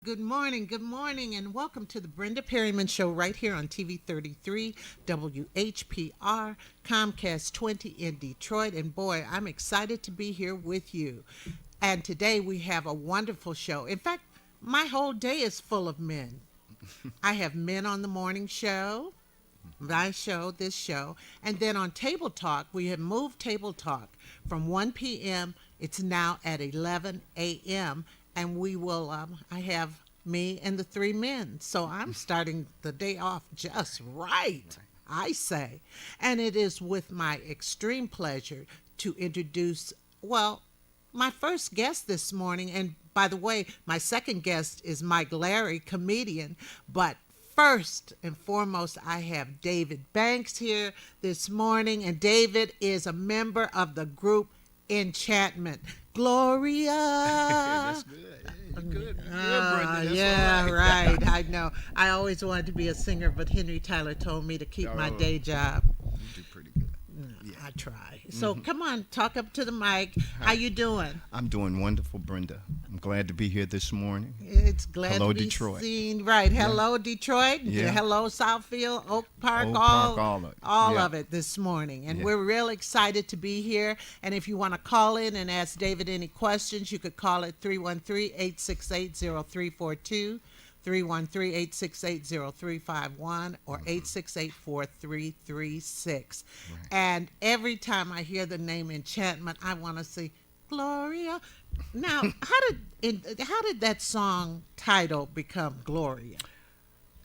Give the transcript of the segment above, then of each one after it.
Good morning, and welcome to the Brenda Perryman Show right here on TV 33, WHPR, Comcast 20 in Detroit. And boy, I'm excited to be here with you. And today we have a wonderful show. In fact, my whole day is full of men. I have men on the morning show, my show, this show, and then on Table Talk, we have moved Table Talk from 1 p.m. It's now at 11 a.m. and we will. I have me and the three men, so I'm starting the day off just right. I say, and it is with my extreme pleasure to introduce. Well, my first guest this morning, and by the way, my second guest is Mike Larry, comedian, but first and foremost, I have David Banks here this morning, and David is a member of the group Enchantment. Gloria. That's good. You're good. Brenda. That's Yeah, all right. right. I know. I always wanted to be a singer, but Henry Tyler told me to keep my Oh, day job. you do pretty good. Yeah. I try. So come on, talk up to the mic. How you doing? I'm doing wonderful, Brenda. I'm glad to be here this morning. It's glad Hello, to be Detroit. seen. Right. Hello, Detroit. Yeah. Hello, Southfield, Oak Park, Oak Park, all of it. Yeah. of it this morning. And Yeah. we're real excited to be here. And if you want to call in and ask David any questions, you could call at 313-868-0342, 313-868-0351, or 868-4336. Right. And every time I hear the name Enchantment, I want to say, Gloria. Now, how did that song title become Gloria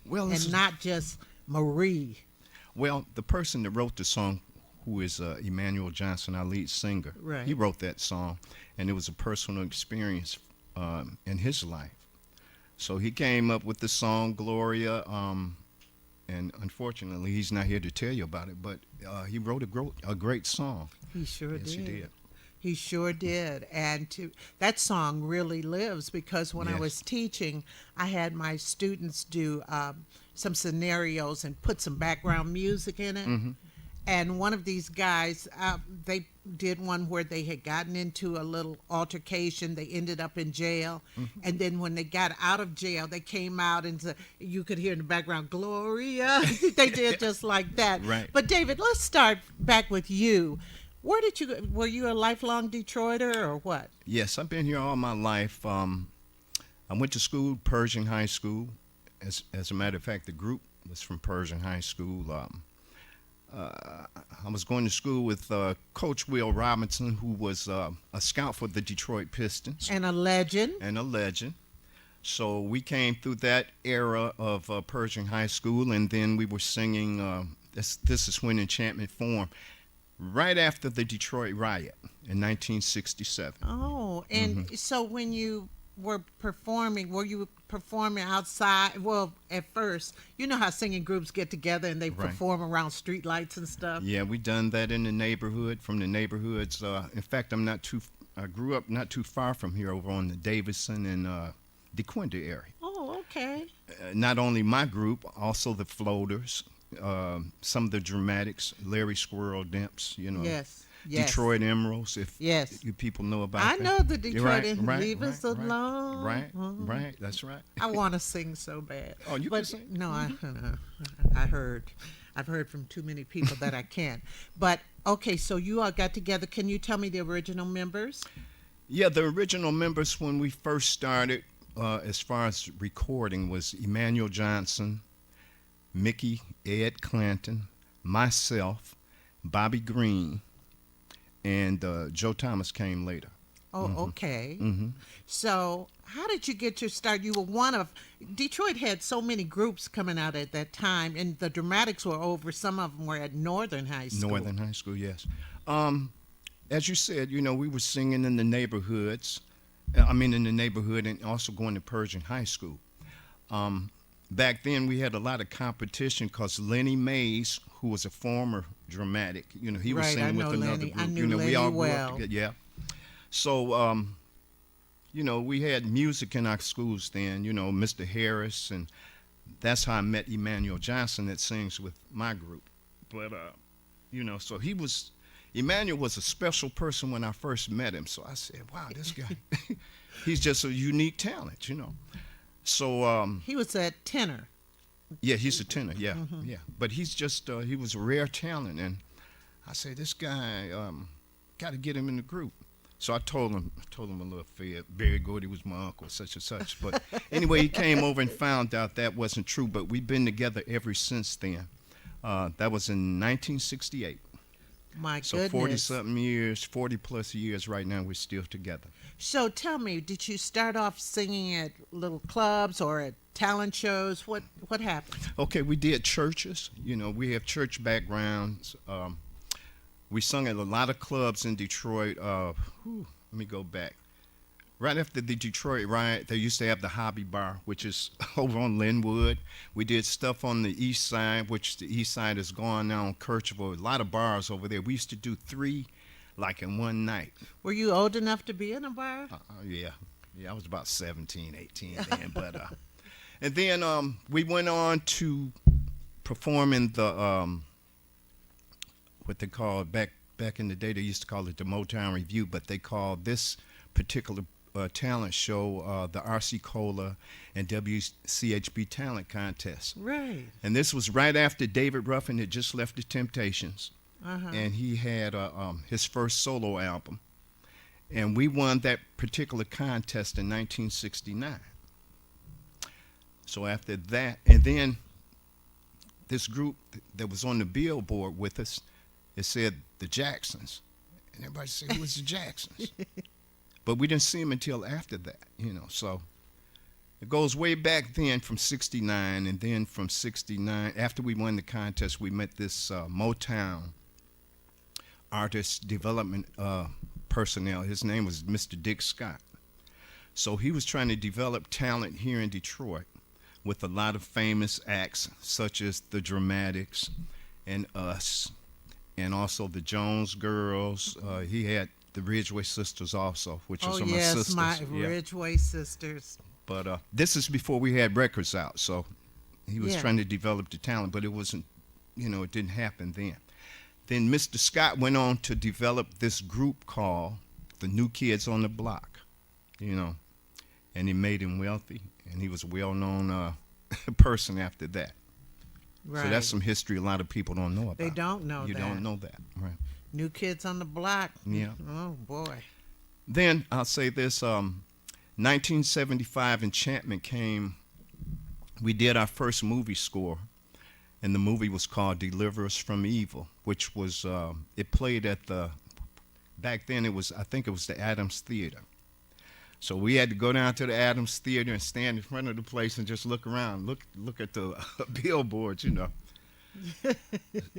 Well, and not just Marie? the person that wrote the song, who is Emmanuel Johnson, our lead singer, Right. he wrote that song, and it was a personal experience in his life. So he came up with the song Gloria, and unfortunately, he's not here to tell you about it, but he wrote a great song. He sure Yes, did. he did. He sure did. And that song really lives because when I Yes. was teaching, I had my students do some scenarios and put some background music in it. Mhm. And one of these guys, they did one where they had gotten into a little altercation. They ended up in jail. Mm-hmm. And then when they got out of jail, they came out and you could hear in the background, Gloria. They did just like that. Right. But David, let's start back with you. Were you a lifelong Detroiter or what? Yes, I've been here all my life. I went to school, Pershing High School. As a matter of fact, the group was from Pershing High School. I was going to school with Coach Will Robinson, who was a scout for the Detroit Pistons And a legend. and a legend. So we came through that era of Pershing High School, and then we were singing. This is when Enchantment formed, right after the Detroit riot in 1967. Oh, and so when you were you performing outside? Well, at first, you know how singing groups get together and they Right. perform around streetlights and stuff? Yeah, we done that in the neighborhood, from the neighborhoods. In fact, I grew up not too far from here, over on the Davison and DeQuinta area. Oh, okay. Not only my group, also the Floaters, some of the Dramatics, Larry Squirrel Dimps, Yes. Detroit Emeralds, if Yes. you people know about I that. know the You're Detroit right, and right, Leave Us right, Alone. Right, Mhm. right, that's right. I want to sing so bad. Oh, you but can sing? No, I've heard from too many people that I can't. But okay, so you all got together. Can you tell me the original members? Yeah, the original members when we first started, as far as recording, was Emmanuel Johnson, Mickey, Ed Clanton, myself, Bobby Green, and Joe Thomas came later. Oh, okay. Mm-hmm. So, how did you get your start? You were one of Detroit had so many groups coming out at that time, and the Dramatics were over. Some of them were at Northern High School. Northern High School, yes. As you said, we were singing in the neighborhoods. In the neighborhood, and also going to Pershing High School. Back then, we had a lot of competition because Lenny Mays, who was a former dramatic, he was Right, I singing with know another Lenny. group. I knew we Lenny all grew well. up together. Yeah. So, we had music in our schools then. Mr. Harris, and that's how I met Emmanuel Johnson that sings with my group. But so Emmanuel was a special person when I first met him. So I said, wow, this guy, he's just a unique talent. So He was that tenor. yeah, he's a tenor. Yeah, yeah. But he's just he was a rare talent, and I say this guy got to get him in the group. So I told him a little fib. Barry Gordy was my uncle, such and such. But anyway, he came over and found out that wasn't true. But we've been together ever since then. That was in 1968. My So goodness. 40-something years, 40-plus years right now, we're still together. So tell me, did you start off singing at little clubs or at talent shows? What happened? Okay, we did churches. You know, we have church backgrounds. We sung at a lot of clubs in Detroit. Let me go back. Right after the Detroit riot, they used to have the Hobby Bar, which is over on Linwood. We did stuff on the east side, which the east side is gone now on Kercheval. A lot of bars over there. We used to do 3 like in one night. Were you old enough to be in a bar? Yeah, I was about 17, 18 then. But and then we went on to perform in the what they call back in the day. They used to call it the Motown Review, but they called this particular talent show the RC Cola and WCHB Talent Contest. Right. And this was right after David Ruffin had just left the Temptations, Uh-huh. and he had his first solo album. And we won that particular contest in 1969. So after that, and then this group that was on the billboard with us, it said the Jacksons. And everybody said, who was the Jacksons? But we didn't see them until after that, you know. So it goes way back then from 69, and then from 69, after we won the contest, we met this Motown artist development personnel. His name was Mr. Dick Scott. So he was trying to develop talent here in Detroit with a lot of famous acts such as the Dramatics and us, and also the Jones Girls. He had the Ridgeway Sisters also, which was Oh my yes, sisters. my Yeah. Ridgeway Sisters. But this is before we had records out, so he was Yeah. trying to develop the talent, but it wasn't, it didn't happen then. Then Mr. Scott went on to develop this group called the New Kids on the Block, and it made him wealthy, and he was a well-known person after that. Right. So that's some history a lot of people don't know about. They don't know You that. don't know that, right? New Kids on the Block. Yeah. Oh boy. Then I'll say this: 1975, Enchantment came. We did our first movie score, and the movie was called "Deliver Us from Evil," which was it played at the. Back then, I think it was the Adams Theater. So we had to go down to the Adams Theater and stand in front of the place and just look around, look at the billboards,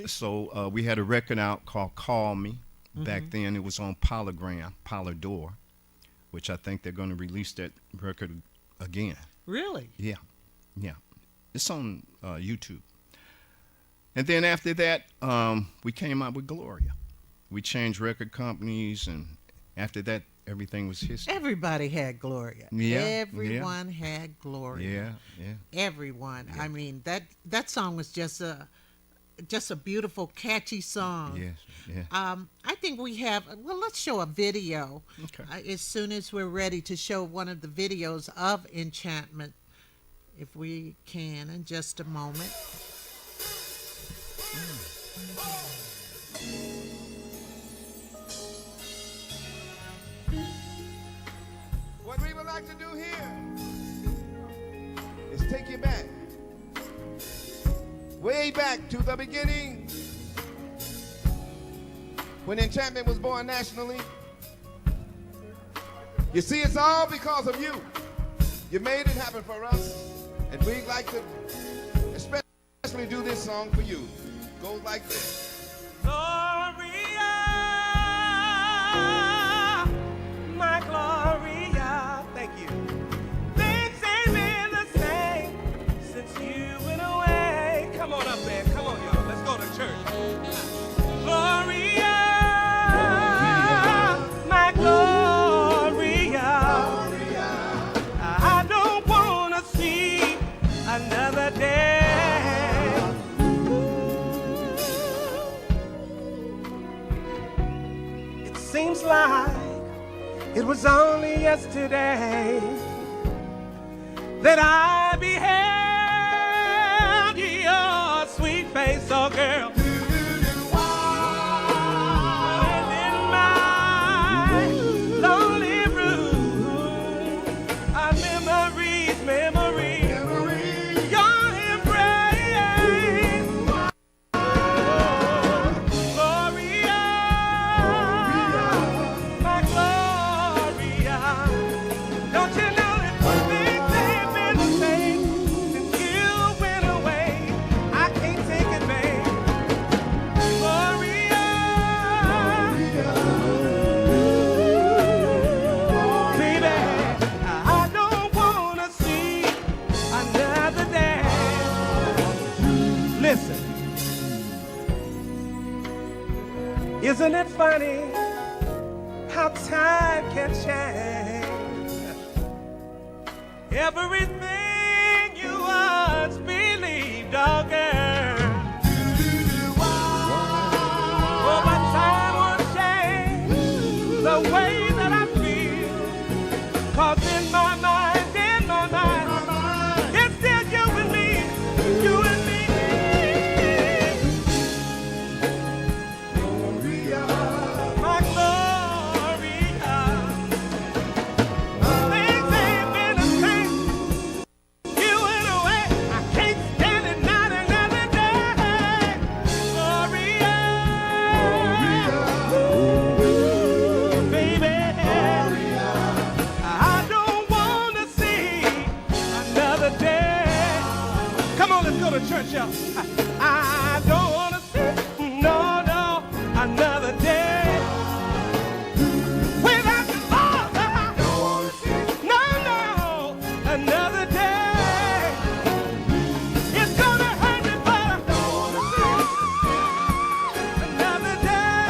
So we had a record out called "Call Me." Back then, it was on Polydor, which I think they're going to release that record again. Really? Yeah. It's on YouTube. And then after that, we came out with Gloria. We changed record companies, and after that, everything was history. Everybody had Gloria. Yeah, Everyone had Gloria. Yeah. Everyone. Yeah. I mean, that song was just a beautiful, catchy song. Yes, yeah. I think we have. Well, let's show a video. Okay. As soon as we're ready to show one of the videos of Enchantment, if we can, in just a moment. What we would like to do here is take you back, way back to the beginning, when Enchantment was born nationally. You see, it's all because of you. You made it happen for us, and we'd like to especially do this song for you. Goes like this. Gloria, my Gloria, thank you. Things ain't been the same since you went away. Come on up, man. Come on, y'all. Let's go to church. Gloria, my Gloria. I don't want to see another day. Seems like it was only yesterday that I beheld your sweet face, oh girl. And in my lonely room, memories, your embrace, Gloria, my Gloria. Don't you know that things ain't been the same since you went away? I can't take it, babe. Gloria, baby, I don't wanna see another day. Listen, isn't it funny how time can change everything you once believed, oh girl? Oh, but time won't change the way that I feel, 'cause in my mind, it's still you and me, you and me. My Gloria, things ain't been the same. You went away, I can't stand it, not another day. Gloria, baby, I don't wanna see another day. Come on, let's go to church, y'all. I don't wanna see, no, another day without the Lord. No, another day. It's gonna hurt me, but I don't wanna see another day.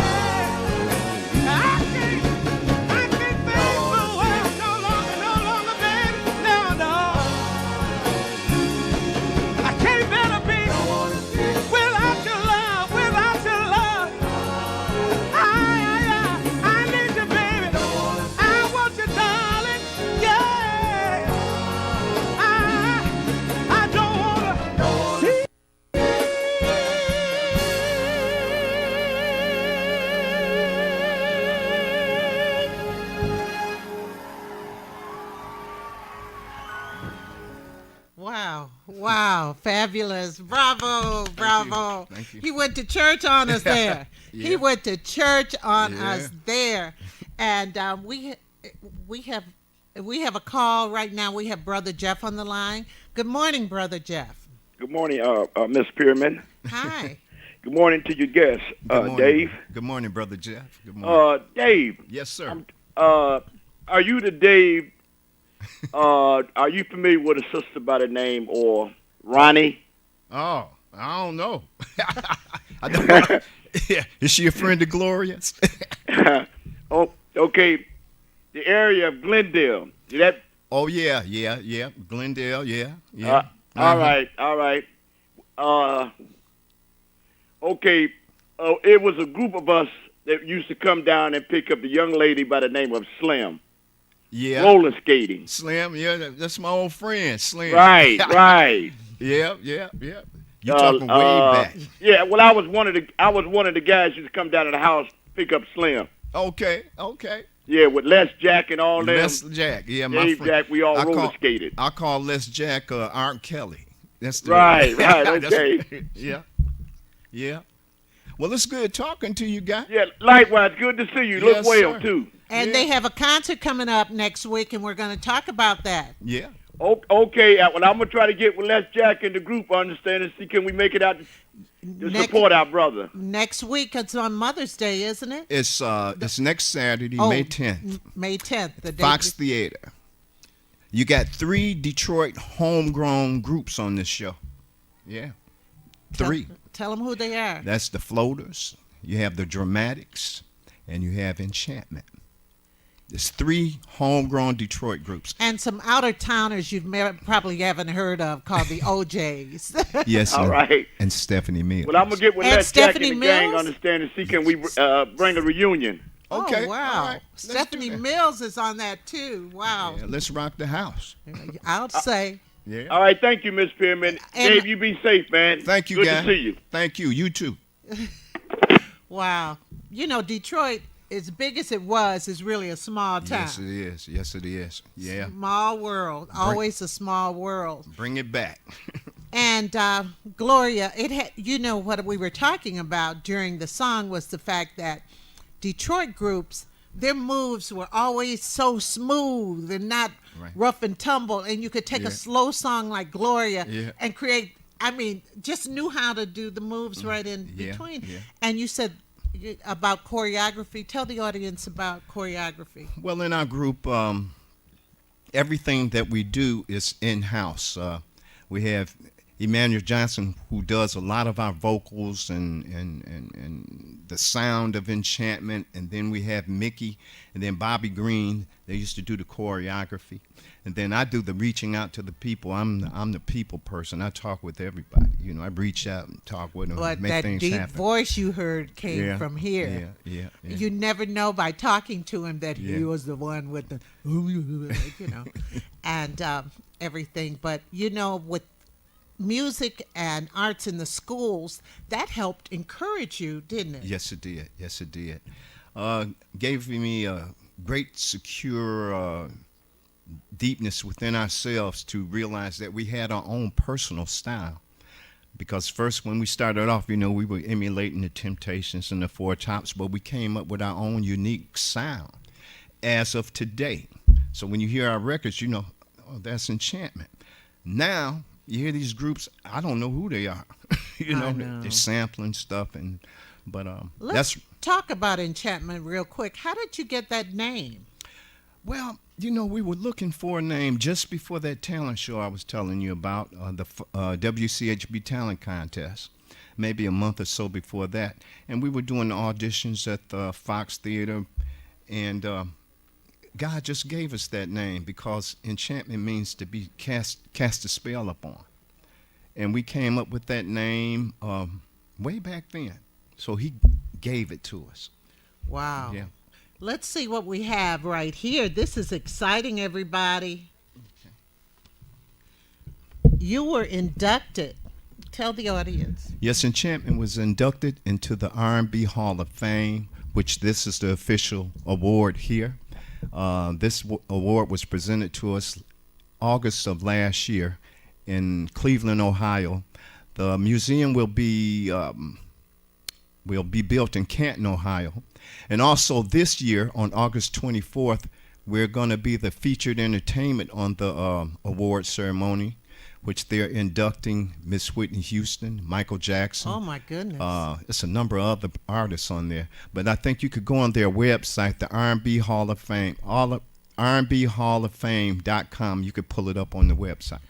I can't face the world no longer, baby. No. I can't better be without your love, I need you, baby. I want you, darling. Yeah. I don't wanna see. Wow, fabulous. Bravo. Thank you. He went to church on us there. Yeah. He went to church on Yeah. us there. And we have a call right now. We have Brother Jeff on the line. Good morning, Brother Jeff. Good morning, Miss Perryman. Hi. Good morning to your guests, Good morning. Dave. Good morning, Brother Jeff. Good morning. Dave, Yes, sir. are you the Dave? Are you familiar with a sister by the name or Ronnie? Oh, I don't know. I don't know. Yeah. Is she a friend of Gloria's? Oh, okay. The area of Glendale. Is that Oh, yeah. Glendale, yeah. all right? Okay. It was a group of us that used to come down and pick up a young lady by the name of Slim. Yeah. Roller skating. Slim, yeah, that's my old friend, Slim. Right. Yeah. You talking way back. Yeah, well, I was one of the guys who used to come down to the house pick up Slim. Okay. Yeah, with Les Jack and all them. Les Jack, yeah, my Dave friend. Jack, we all roller skated. I call Les Jack Aunt Kelly. That's the Right, That's- okay. Yeah. Well, it's good talking to you, guy. Yeah, likewise, good to see you. Look Yes, well sir. too. And Yeah. they have a concert coming up next week, and we're going to talk about that. Yeah. Okay, well, I'm gonna try to get with Les Jack in the group. Understand and see can we make it out to support our brother. Next week, it's on Mother's Day, isn't it? It's next Saturday, Oh, May 10th. May 10th. The day Fox Theater. You got 3 Detroit homegrown groups on this show. Yeah. 3. Tell them who they are. That's the Floaters. You have the Dramatics, and you have Enchantment. There's 3 homegrown Detroit groups. And some outer towners probably haven't heard of called the OJs. Yes, All right. and Stephanie Mills. Well, I'm gonna get with And Les Jack Stephanie and the gang. Mills? Understand and see can we bring a reunion. Okay. Oh, wow. All right. Let's do Stephanie that. Mills is on that too. Wow. Yeah, let's rock the house. I'll say. Yeah. All right, thank you, Miss Perryman. And- Dave, you be safe, man. Thank you, Good guys. to see you. Thank you. You too. Wow. You know, Detroit, as big as it was, is really a small town. Yes, it is. Yes, it is. Yeah. Small world. Always a small world. Bring it back. And Gloria, you know what we were talking about during the song was the fact that Detroit groups, their moves were always so smooth and not Right. rough and tumble. And you could take Yeah. a slow song like Gloria Yeah. and create, just knew how to do the moves right in Mm-hmm. Yeah, between. yeah. And you said about choreography. Tell the audience about choreography. Well, in our group, everything that we do is in-house. We have Emmanuel Johnson, who does a lot of our vocals and the sound of Enchantment, and then we have Mickey, and then Bobby Green. They used to do the choreography, and then I do the reaching out to the people. I'm the people person. I talk with everybody. You know, I reach out and talk with them, But make that things deep happen. voice you heard came Yeah, from here. Yeah. You never know by talking to him that he Yeah. was the one with the, you know, and everything. But, you know, with music and arts in the schools, that helped encourage you, didn't it? Yes, it did. Yes, it did. Gave me a great, secure deepness within ourselves to realize that we had our own personal style. Because first, when we started off, you know, we were emulating the Temptations and the Four Tops, but we came up with our own unique sound as of today. So when you hear our records, you know, oh, that's Enchantment. Now, you hear these groups, I don't know who they are. You know, know. they're sampling stuff, but Let's that's talk about Enchantment real quick. How did you get that name? well, you know, we were looking for a name just before that talent show I was telling you about, the WCHB talent contest, maybe a month or so before that, and we were doing the auditions at the Fox Theater, and God just gave us that name because enchantment means to be cast a spell upon. And we came up with that name way back then. So he gave it to us. Wow. Yeah. Let's see what we have right here. This is exciting, everybody. You were inducted. Tell the audience. Yes, Enchantment was inducted into the R&B Hall of Fame, which this is the official award here. This award was presented to us August of last year in Cleveland, Ohio. The museum will be built in Canton, Ohio. And also this year, on August 24th, we're going to be the featured entertainment on the award ceremony, which they're inducting Miss Whitney Houston, Michael Jackson. Oh, my goodness. It's a number of other artists on there. But I think you could go on their website, the R&B Hall of Fame, RBHallOfFame.com. You could pull it up on the website.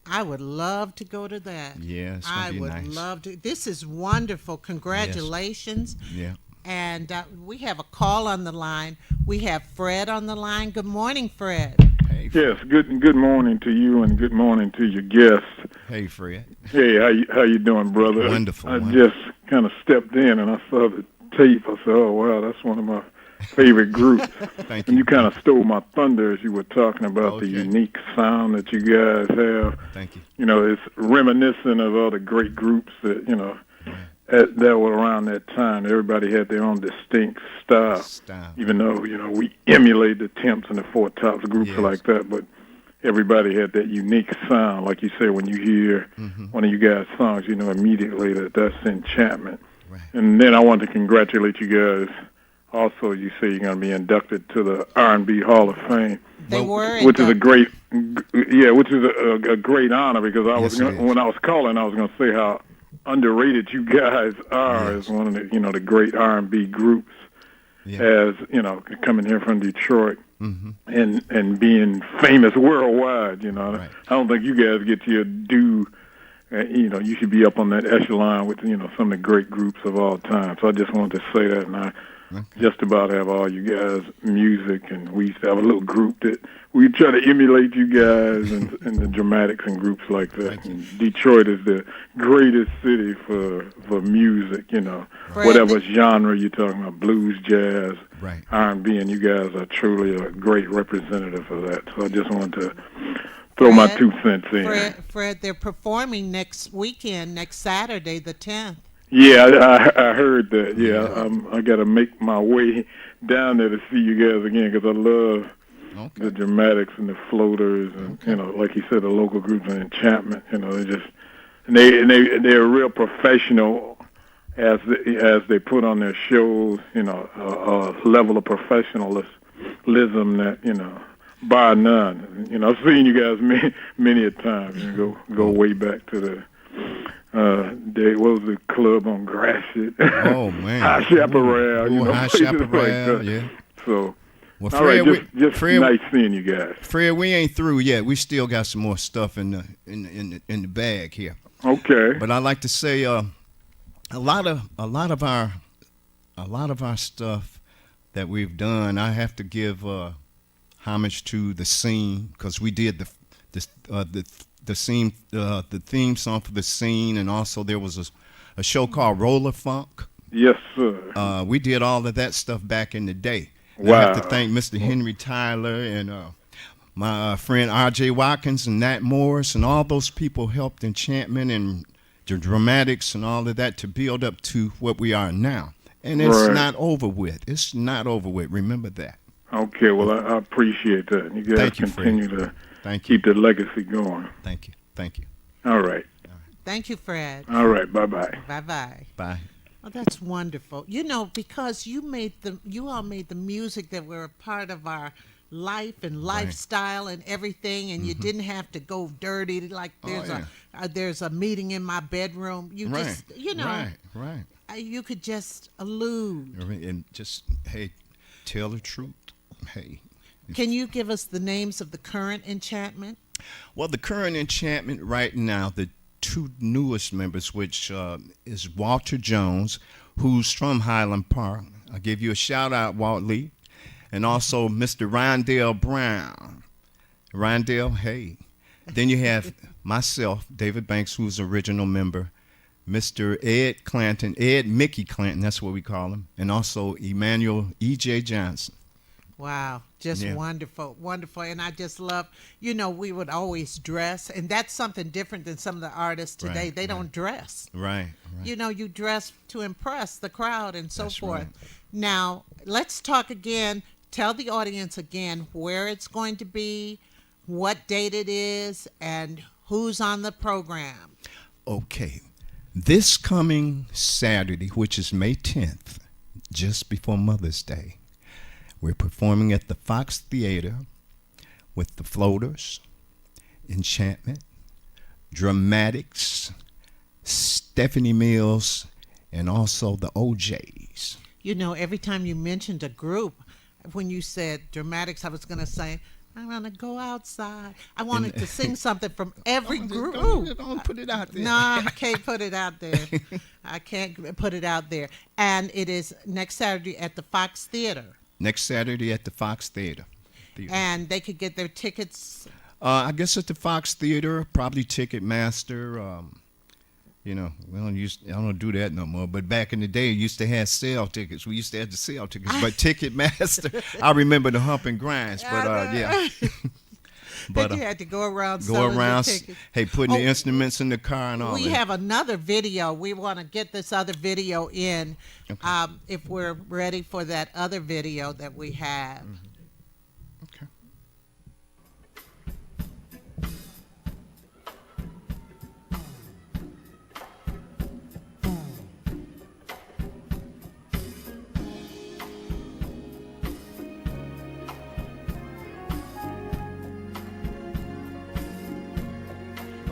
I would love to go to that. Yeah, it's gonna I be would nice. love to. This is wonderful. Congratulations. Yeah. And we have a call on the line. We have Fred on the line. Good morning, Fred. Hey, Yes, good morning to you and good morning to your guests. hey, Fred. Hey, how you doing, brother? Wonderful, I wonderful. just kind of stepped in and I saw the tape. I said, "Oh wow, that's one of my favorite groups." Thank And you. you kind of stole my thunder as you were talking about the Okay. unique sound that you guys have. Thank you. You know, it's reminiscent of all the great groups that that were around that time. Everybody had their own distinct style. Even though we emulate the Temps and the Four Tops groups Yes. like that, but everybody had that unique sound. Like you said, when you hear one of you guys' songs, you know immediately that that's Enchantment. Right. And then I want to congratulate you guys. Also, you say you're going to be inducted to the R&B Hall of Fame, They were. which is a inducted. a great honor because Yes, it is. when I was calling, I was going to say how underrated you guys are Yes. as one of the the great R&B groups. Yeah. As coming here from Detroit and being famous worldwide. Right. I don't think you guys get your due. You should be up on that echelon with some of the great groups of all time. So I just wanted to say that, and just about have all you guys music, and we used to have a little group that we try to emulate you guys and the dramatics and groups like that. And Detroit is the greatest city for music, whatever genre you're talking about, blues, jazz, R&B, and you guys are truly a great representative of that. So I just wanted to throw my 2 cents in. Fred, they're performing next weekend, next Saturday, the 10th. Yeah, I heard that. Yeah, I got to make my way down there to see you guys again because I love the dramatics and the floaters and like you said, the local groups and Enchantment. They just they're real professional as they put on their shows. A level of professionalism that bar none. I've seen you guys many a time. Go way back to the. What was the club on Gratiot? Oh man, High Chaparral. High Chaparral, yeah. So, well, Fred, all right, just Fred, nice seeing you guys. Fred, we ain't through yet. We still got some more stuff in the bag here. Okay. But I like to say, a lot of our stuff that we've done, I have to give homage to the scene because we did the theme song for the scene, and also there was a show called Roller Funk. Yes, sir. We did all of that stuff back in the day. Wow. I have to thank Mr. Henry Tyler and my friend R.J. Watkins and Nat Morris, and all those people helped Enchantment and the dramatics and all of that to build up to what we are now. And it's not over with. It's not over with. Remember that. Okay, well, I appreciate that. You guys continue to keep the legacy going. Thank you. Thank you. All right. Thank you, Fred. All right. Bye-bye. Bye-bye. Bye. Oh, that's wonderful. Because you all made the music that were a part of our life and lifestyle and everything, and you didn't have to go dirty like there's a meeting in my bedroom. You just you could just allude and just tell the truth. Hey. Can you give us the names of the current Enchantment? Well, the current Enchantment right now, the two newest members, which is Walter Jones, who's from Highland Park. I'll give you a shout out, Walt Lee. And also Mr. Rondell Brown. Rondell, hey. Then you have myself, David Banks, who's the original member. Mr. Ed Clanton, Ed Mickey Clanton, that's what we call him. And also Emmanuel E.J. Johnson. Wow, just wonderful, wonderful. And I just love, we would always dress, and that's something different than some of the artists today. They don't dress. Right. You dress to impress the crowd and so forth. Right. Now, let's talk again. Tell the audience again where it's going to be, what date it is, and who's on the program. Okay. This coming Saturday, which is May 10th, just before Mother's Day, we're performing at the Fox Theater with the Floaters, Enchantment, Dramatics, Stephanie Mills, and also the OJs. Every time you mentioned a group, when you said Dramatics, I was going to say, I want to go outside. I wanted to sing something from every group. Don't put it out there. No, I can't put it out there. I can't put it out there. And it is next Saturday at the Fox Theater. Next Saturday at the Fox Theater. And they could get their tickets? I guess at the Fox Theater, probably Ticketmaster. We don't do that no more. But back in the day, we used to have sale tickets. We used to have the sale tickets. But Ticketmaster, I remember the hump and grinds. But yeah. But you had to go around selling the tickets. Hey, putting the instruments in the car and all that. We have another video. We want to get this other video in if we're ready for that other video that we have. Okay.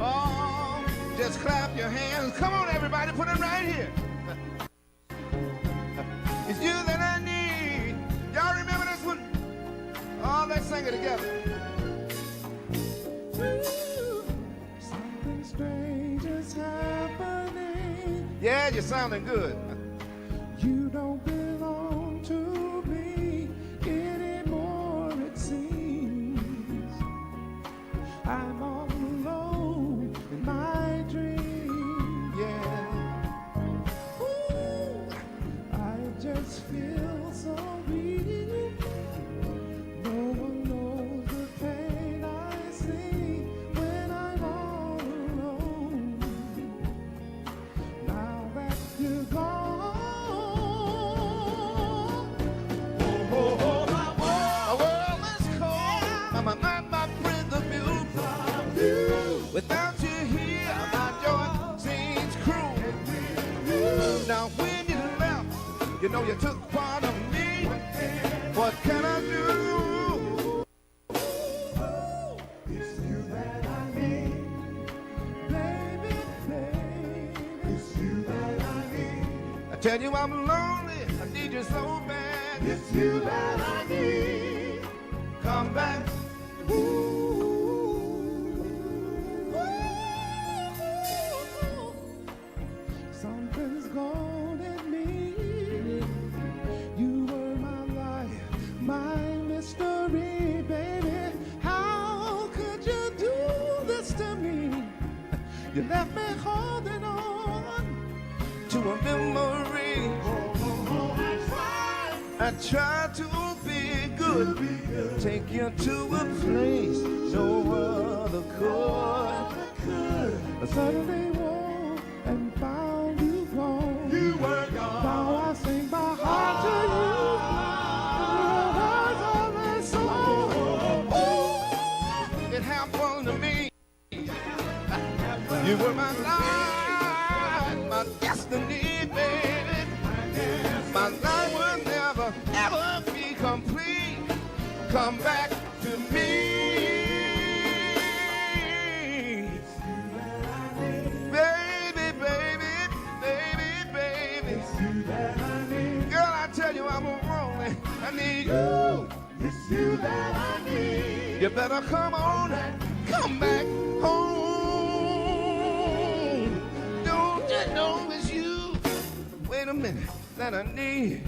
Oh, just clap your hands. Come on, everybody, put them right here. It's you that I need. Y'all remember this one? Oh, let's sing it together. Ooh, something strange is happening. Yeah, you're sounding good. You don't belong to Without you here, my joy seems cruel. Now when you left, you know you took part of me. What can I do? It's you that I need, baby, baby. It's you that I need. I tell you I'm lonely, I need you so bad. It's you that I need. Come back. Something's gone in me. You were my life, my mystery, baby. How could you do this to me? You left me holding on to a memory. I tried to be good, take you to a place no other could. I suddenly woke and found you gone. You were gone. Now I sing my heart to you. Your words are my soul. It happened to me. You were my life, my destiny, baby. My life will never, ever be complete. Come back to me. Baby, baby, baby, baby. Girl, I tell you I'm lonely. I need you. It's you that I need. You better come on, come back home. Don't you know it's you? Wait a minute, that I need.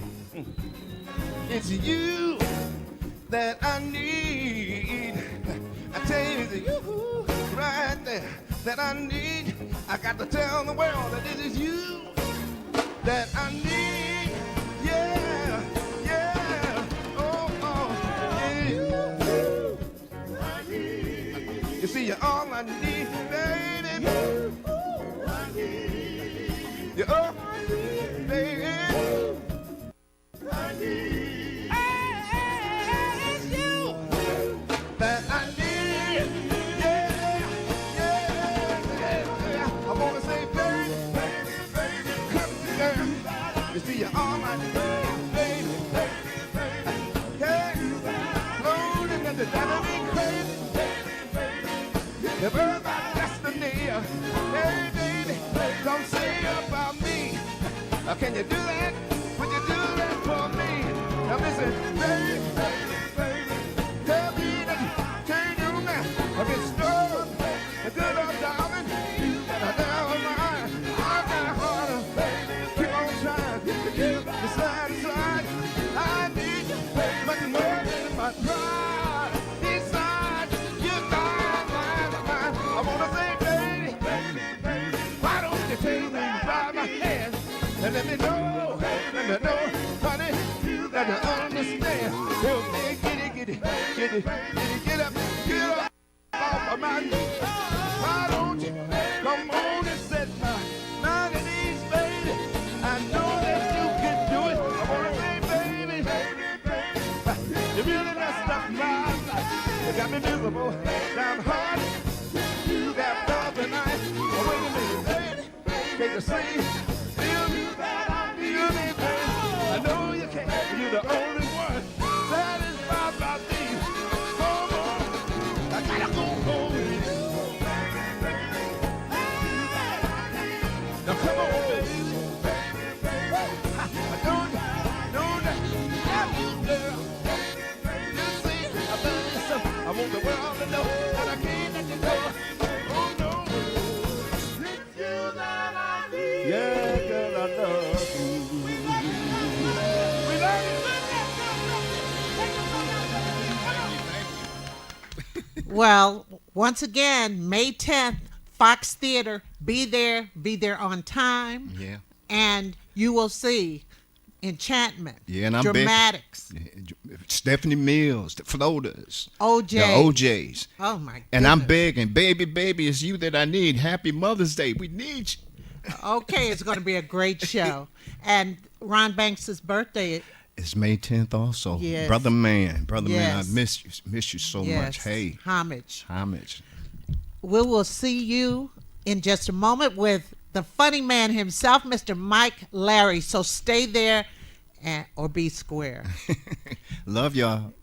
It's you that I need. I tell you, it's you right there that I need. I got to tell the world that it is you that I need. Yeah, yeah, oh, yeah. You, I need. You see, you're all I need, baby. I need. You're all I need, baby. I need. It's you that I need. Yeah, yeah. I wanna say, baby, baby, baby, come here. You see, you're all I need, baby, baby, baby. Hey, loading and the devil crazy, baby, baby. The bird by destiny. Hey, baby, don't say about me. Can you do that? Would you do that for me? Now listen, baby, baby, baby. Tell me that you can't do that. I've been strong, a good old darling. I never mind. I got harder. Keep on trying to keep you satisfied. I need you much more than my pride. Beside you, mine. I wanna say, baby, baby, baby. Why don't you take me by my hand and let me know, honey, that you understand. Help me get up off of my knees. Why don't you come on and set my mind at ease, baby? I know that you can do it. I wanna say, baby, you really messed up my life. You got me miserable, downhearted. You got love and I. Oh, wait a minute, baby, can't you see? Feel me, baby. I know you can. You're the only one satisfied by me. Come on, I gotta go home with you. Now come on, baby. I know that you, girl. You see, I love you so. I want the world to know that I can't let you go. Oh no, it's you that I need. Yeah, girl, I love you. We love you. Well, once again, May 10th, Fox Theater. Be there on time. Yeah. And you will see Enchantment. Yeah, and I'm Dramatics. Stephanie Mills, the Floaters. OJ. The OJs. Oh my goodness. And I'm begging, baby, it's you that I need. Happy Mother's Day. We need you. Okay, it's going to be a great show. And Ron Banks' birthday. It's May 10th also. Yes. Brother man, I Yes. miss you so much. Hey. Homage. We will see you in just a moment with the funny man himself, Mr. Mike Larry. So stay there or be square. Love y'all.